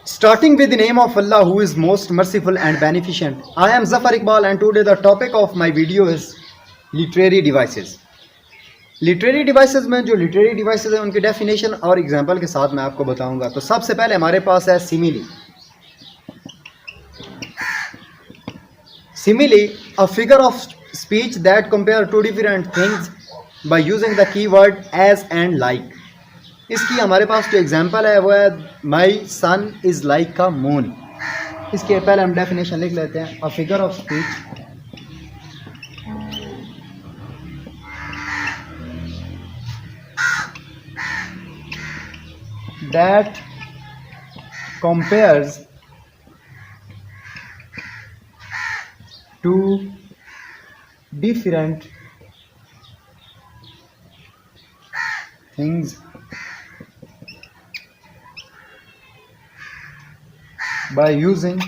Starting with the name of Allah who is most merciful and beneficent. I am Zafar Iqbal and today the topic of my video is literary devices. Literary devices में जो literary devices हैं उनकी definition और example के साथ मैं आपको बताऊंगा। तो सबसे पहले हमारे पास है simile. Simile a figure of speech that compare two different things by using the keyword as and like. इसकी हमारे पास जो एग्जांपल है वो है my son is like a moon. इसके पहले हम डेफिनेशन लिख लेते हैं। A figure of speech that compares two different things by using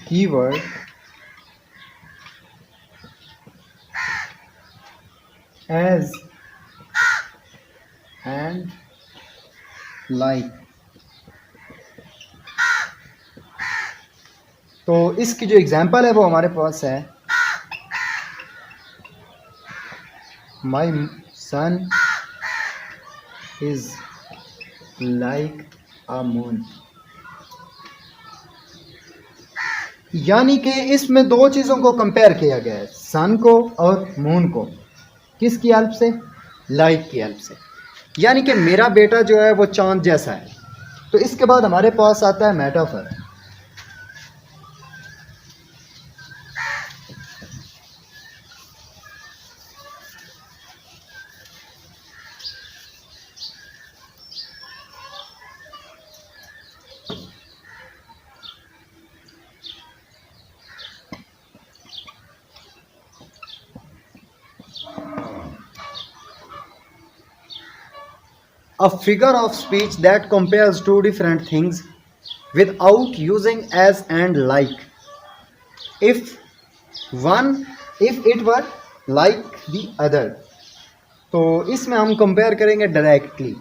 keyword as and like। तो इसकी जो एग्जांपल है वो हमारे पास है my sun is like a moon. यानी कि इसमें दो चीज़ों को कंपेयर किया गया है, सन को और मून को। किसकी हेल्प से? लाइक की हेल्प से। यानी कि मेरा बेटा जो है वो चांद जैसा है। तो इसके बाद हमारे पास आता है metaphor. A figure of speech that compares two different things without using as and like. If it were like the other. तो इसमें हम कंपेयर करेंगे डायरेक्टली।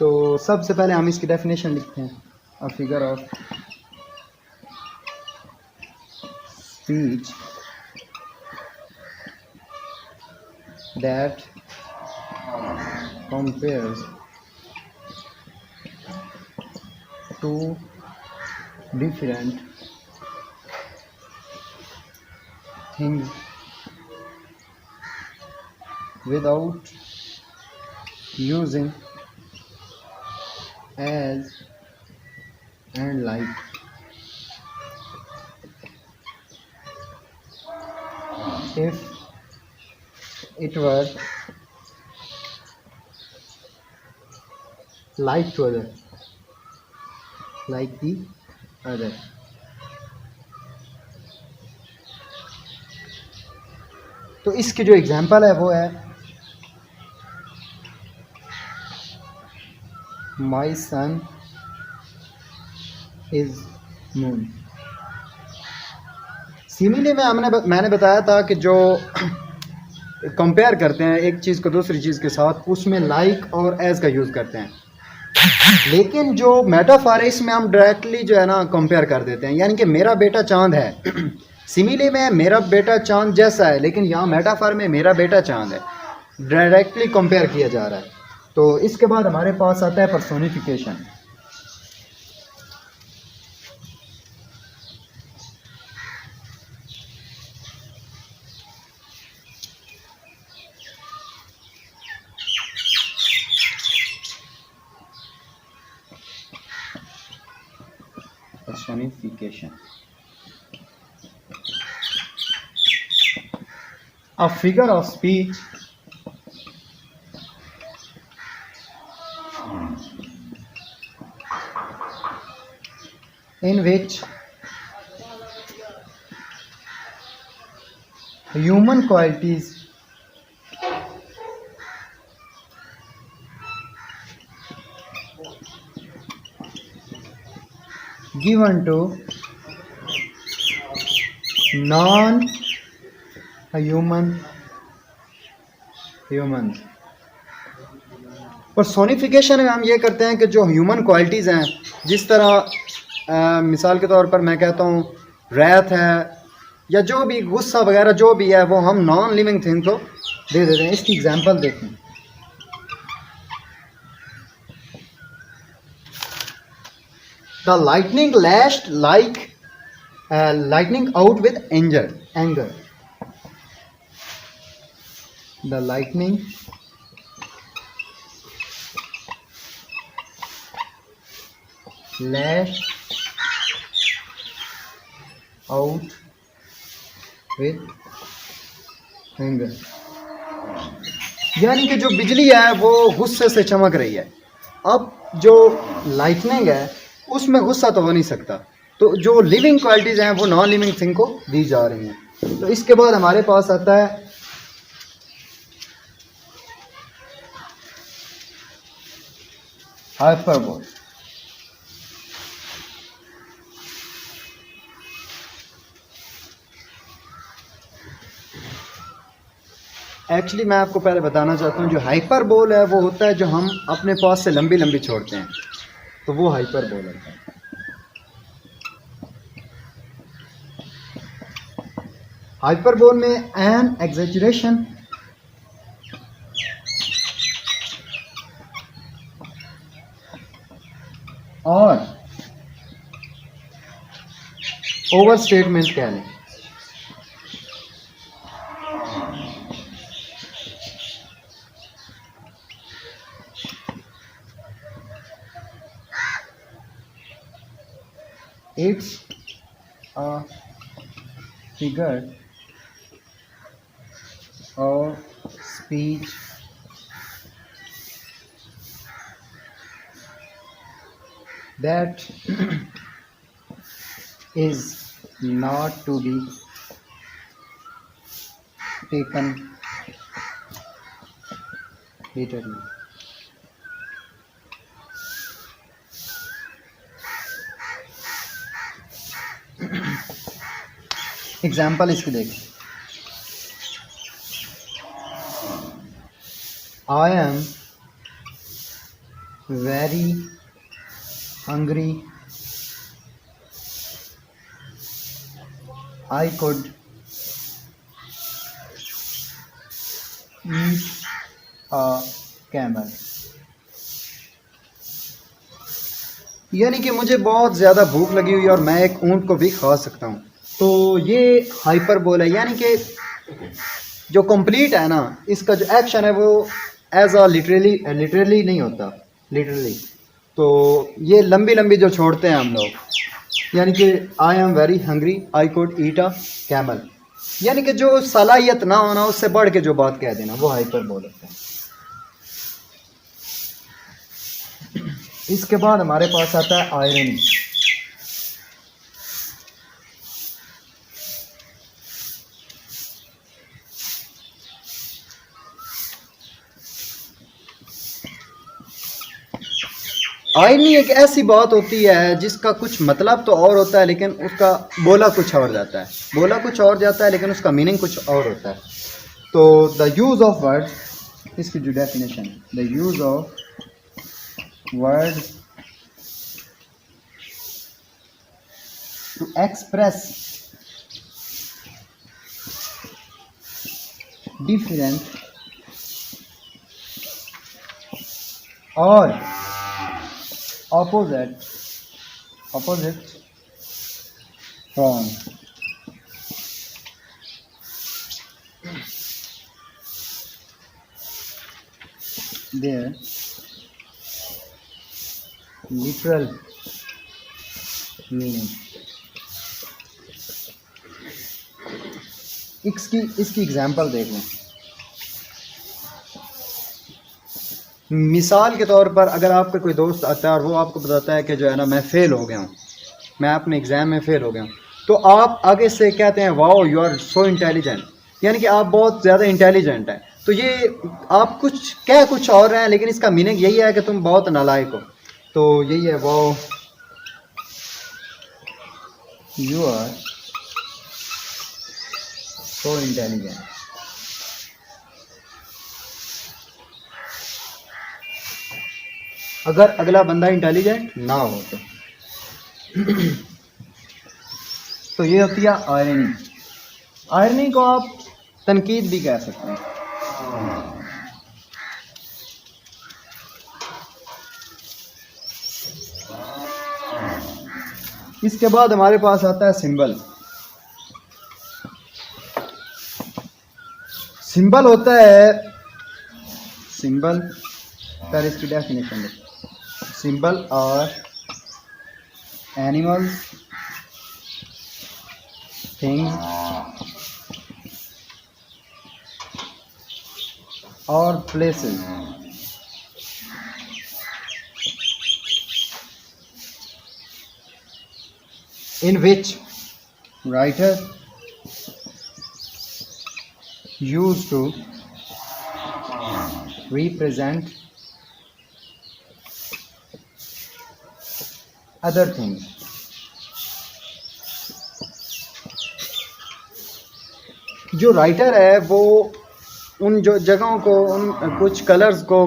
तो सबसे पहले हम इसकी डेफिनेशन लिखते हैं। A figure of speech that compares two different things without using as and like। If it were like to other, like the other। तो इसकी जो एग्जांपल है वो है my sun is moon. Simile में मैंने बताया था कि जो कंपेयर करते हैं एक चीज़ को दूसरी चीज़ के साथ उसमें लाइक और एज का यूज़ करते हैं। लेकिन जो मेटाफर है इसमें हम डायरेक्टली जो है ना कंपेयर कर देते हैं। यानी कि मेरा बेटा चांद है। सिमिली में मेरा बेटा चांद जैसा है, लेकिन यहाँ मेटाफर में मेरा बेटा चांद है। डायरेक्टली कंपेयर किया जा रहा है। तो इसके बाद हमारे पास आता है personification. Personification. A figure of speech in which human qualities given to non-human humans personification में हम ये करते हैं कि जो ह्यूमन क्वालिटीज़ हैं, जिस तरह मिसाल के तौर पर मैं कहता हूँ रैथ है या जो भी गुस्सा वगैरह जो भी है, वो हम नॉन लिविंग थिंग को दे देते हैं। इसकी एग्जांपल देखें। The lightning lashed like lightning out with anger. The lightning lashed out with anger, यानी कि जो बिजली है वो गुस्से से चमक रही है। अब जो लाइटनिंग है उसमें गुस्सा तो हो नहीं सकता, तो जो लिविंग क्वालिटीज़ हैं वो नॉन लिविंग थिंग को दी जा रही हैं। तो इसके बाद हमारे पास आता है हाइपरबोल। एक्चुअली मैं आपको पहले बताना चाहता हूँ, जो हाइपरबोल है वो होता है जो हम अपने पास से लंबी लंबी छोड़ते हैं, तो वो हाइपरबोल है। हाइपरबोल में एन एग्जैजरेशन और ओवर स्टेटमेंट कह लें। It's a figure of speech that is not to be taken literally. Example इसकी देखें। I am very hungry. I could eat a camel. यानी कि मुझे बहुत ज़्यादा भूख लगी हुई और मैं एक ऊंट को भी खा सकता हूँ। तो ये हाइपरबोल है, यानी कि जो कंप्लीट है ना, इसका जो एक्शन है वो एज अ लिटरली नहीं होता, लिटरली। तो ये लंबी लंबी जो छोड़ते हैं हम लोग, यानी कि I am very hungry I could eat a camel, यानी कि जो सलाहियत ना होना उससे बढ़ के जो बात कह देना, वो हाइपरबोल होता है। इसके बाद हमारे पास आता है आयरनी। आयरनी एक ऐसी बात होती है जिसका कुछ मतलब तो और होता है लेकिन उसका बोला कुछ और जाता है, बोला कुछ और जाता है लेकिन उसका मीनिंग कुछ और होता है। तो द यूज ऑफ वर्ड्स, इसकी जो डेफिनेशन है, the use of words to express different और opposite from their literal meaning. इसकी एग्जांपल देख लें। मिसाल के तौर पर अगर आपका कोई दोस्त आता है और वो आपको बताता है कि जो है ना मैं फ़ेल हो गया हूँ, मैं अपने एग्ज़ाम में फ़ेल हो गया हूँ, तो आप आगे से कहते हैं wow you are so intelligent, यानी कि आप बहुत ज़्यादा इंटेलिजेंट हैं। तो ये आप कुछ कह कुछ और रहे हैं लेकिन इसका मीनिंग यही है कि तुम बहुत नालायक हो। तो यही है wow you are so intelligent. अगर अगला बंदा इंटेलिजेंट ना हो तो ये होती है आयरनी। आयरनी को आप तनकीद भी कह सकते हैं। इसके बाद हमारे पास आता है सिंबल। सिंबल होता है, सिंबल पर इसकी डेफिनेशन है, सिंबल और एनिमल्स, थिंग्स और places in which writer used to represent other things। जो राइटर है वो उन जो जगहों को, उन कुछ कलर्स को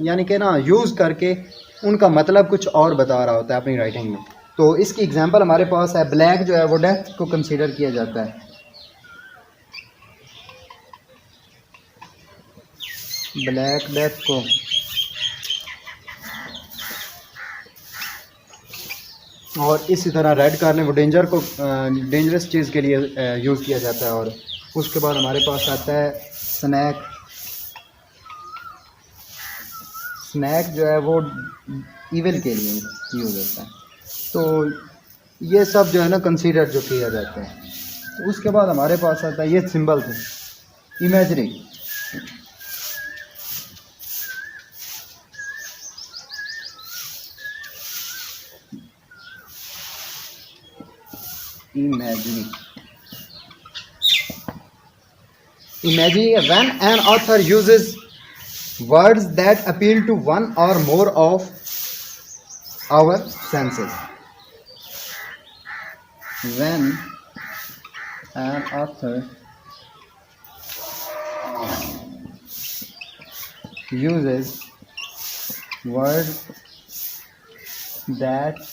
यानी कि ना यूज़ करके उनका मतलब कुछ और बता रहा होता है अपनी राइटिंग में। तो इसकी एग्जांपल हमारे पास है, ब्लैक जो है वो डेथ को कंसीडर किया जाता है। ब्लैक डेथ को और इसी तरह रेड कार्ने वो डेंजर को डेंजरस चीज़ के लिए यूज़ किया जाता है। और उसके बाद हमारे पास आता है स्नैक। स्नैक जो है वो इविल के लिए यूज़ होता है। तो ये सब जो है ना कंसीडर जो किया जाता है। तो उसके बाद हमारे पास आता है, ये सिंबल थे, imagery. Imagery. Imagery, when an author uses words that appeal to one or more of our senses। When an author uses words that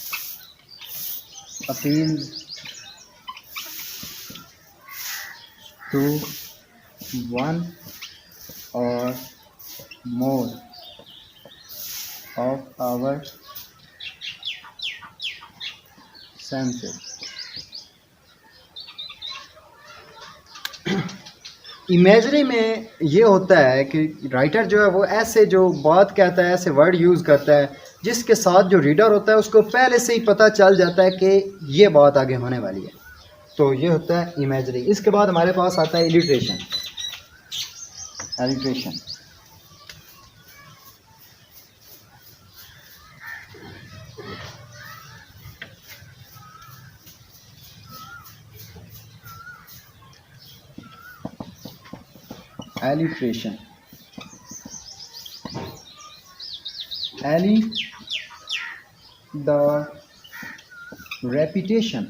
appeal to one or more of our senses। Imagery में ये होता है कि writer जो है वो ऐसे जो बात कहता है, ऐसे वर्ड यूज़ करता है जिसके साथ जो रीडर होता है उसको पहले से ही पता चल जाता है कि ये बात आगे होने वाली है। तो ये होता है इमेजरी। इसके बाद हमारे पास आता है alliteration. Alliteration alliteration। the repetition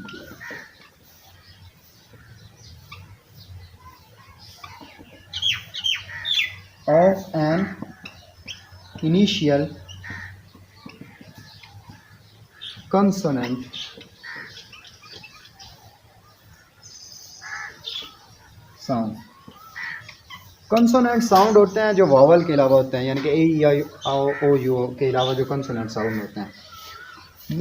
of an initial consonant sound। Consonant sound होते हैं जो वावल के अलावा होते हैं, यानी कि ए या ओ यू के अलावा जो कंसोनेंट साउंड होते हैं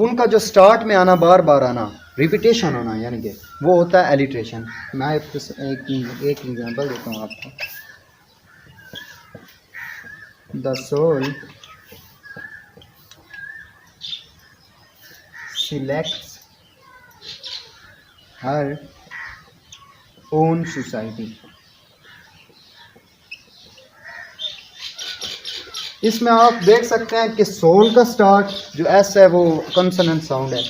उनका जो स्टार्ट में आना, बार बार आना, रिपीटेशन होना, यानी कि वो होता है एलिट्रेशन। मैं एक एग्जांपल देता हूँ आपको। The soul selects her own society. इसमें आप देख सकते हैं कि सोल का स्टार्ट जो एस है वो कंसोनेंट साउंड है,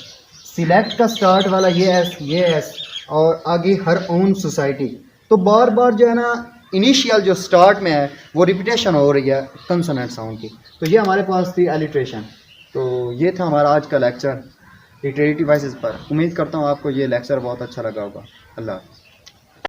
सिलेक्ट का स्टार्ट वाला ये एस और आगे हर ओन सोसाइटी। तो बार बार जो है ना इनिशियल जो स्टार्ट में है वो रिपीटेशन हो रही है कंसोनेंट साउंड की। तो ये हमारे पास थी एलिट्रेशन। तो ये था हमारा आज का लेक्चर लिटरेरी डिवाइसेस पर। उम्मीद करता हूँ आपको ये लेक्चर बहुत अच्छा लगा होगा। अल्लाह।